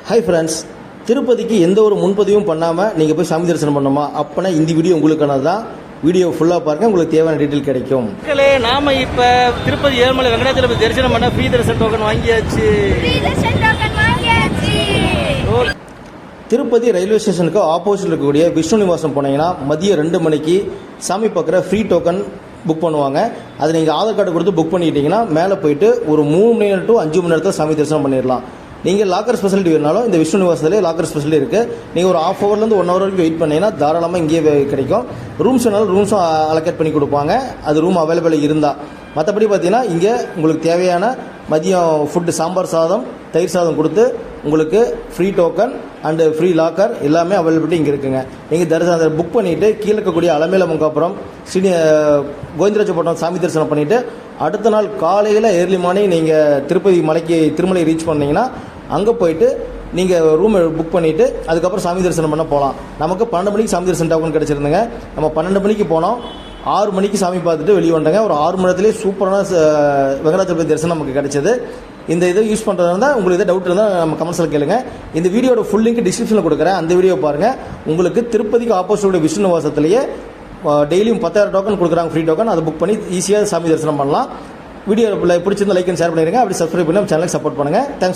Hi friends, திருப்பதிக்கு எந்த ஒரு முன்பதிவும் பண்ணாமல் நீங்கள் போய் சாமி தரிசனம் பண்ணணுமா? அப்போனா இந்த வீடியோ உங்களுக்கானது தான். வீடியோ ஃபுல்லாக பாருங்கள், உங்களுக்கு தேவையான டீட்டெயில் கிடைக்கும். நாம இப்போ திருப்பதி ஏழுமலை வெங்கடாச்சலபதி தரிசனம் பண்ண ஃப்ரீ தரிசன டோக்கன் வாங்கியாச்சு. திருப்பதி ரயில்வே ஸ்டேஷனுக்கு ஆப்போசிட் இருக்கக்கூடிய விஷ்ணு நிவாசம் போனீங்கன்னா மதியம் 2 மணிக்கு சாமி பார்க்குற ஃப்ரீ டோக்கன் புக் பண்ணுவாங்க. அதை நீங்கள் ஆதார் கார்டு கொடுத்து புக் பண்ணிக்கிட்டீங்கன்னா மேலே போயிட்டு ஒரு 3 மணி நேரம் டு 5 மணி நேரத்தில் சாமி தரிசனம் பண்ணிடலாம். நீங்கள் லாக்கர் ஃபெசிலிட்டி வேணாலும் இந்த விஷ்ணு நிவாசத்திலே லாக்கர் ஃபெசிலிட்டி இருக்குது. நீங்கள் ஒரு ½ ஹவர்லேருந்து 1 ஹவர் வரைக்கும் வெயிட் பண்ணிங்கன்னா தாராளமாக இங்கேயே கிடைக்கும். ரூம்ஸ் வேணாலும் ரூம்ஸும் அலோகேட் பண்ணி கொடுப்பாங்க, அது ரூம் அவைலபிள் இருந்தால். மற்றபடி பார்த்தீங்கன்னா இங்கே உங்களுக்கு தேவையான மதியம் ஃபுட்டு சாம்பார் சாதம், தயிர் சாதம் கொடுத்து உங்களுக்கு free token and free locker எல்லாமே அவைலபிலிட்டி இங்கே இருக்குங்க. நீங்கள் தரிசனம் புக் பண்ணிவிட்டு கீழே இருக்கக்கூடிய அலமேல முகாபுரம் கோவிந்தராஜபுரம் சாமி தரிசனம் பண்ணிவிட்டு அடுத்த நாள் காலையில் ஏர்லி மார்னிங் நீங்கள் திருமலை ரீச் பண்ணிங்கன்னா அங்கே போயிட்டு நீங்கள் ரூம் புக் பண்ணிவிட்டு அதுக்கப்புறம் சாமி தரிசனம் பண்ண போகலாம். நமக்கு 12 மணிக்கு சாமி தரிசனம் டோக்கன் கிடச்சிருந்துங்க. நம்ம 12 மணிக்கு போனோம், 6 மணிக்கு சாமி பார்த்துட்டு வெளியே வந்துட்டாங்க. ஒரு 6 மணி நேரத்துலேயே சூப்பரான வெங்கடாச்சலபதி தரிசனம் நமக்கு கிடச்சிது. இந்த இதை யூஸ் பண்ணுறதா இருந்தால் உங்களுக்கு எதாவது டவுட் இருந்தால் நம்ம கமெண்ட்ஸில் கேளுங்க. இந்த வீடியோட ஃபுல் லிங்க் டிஸ்கிரிப்ஷனில் கொடுக்குறேன், அந்த வீடியோ பாருங்கள். உங்களுக்கு திருப்பதிக்கு ஆப்போசிட் விஷ்ணு நிவாசத்திலேயே டெய்லியும் 10,000 டோக்கன் கொடுக்குறாங்க, ஃப்ரீ டோக்கன். அதை புக் பண்ணி ஈஸியாக சாமி தரிசனம் பண்ணலாம். வீடியோ பிடிச்சிருந்தா லைக் அண்ட் ஷேர் பண்ணிடுங்க. அப்படி சப்ஸ்கிரைப் பண்ணி நம்ம சேனலுக்கு சப்போர்ட் பண்ணுங்கள். தேங்க்ஸ்.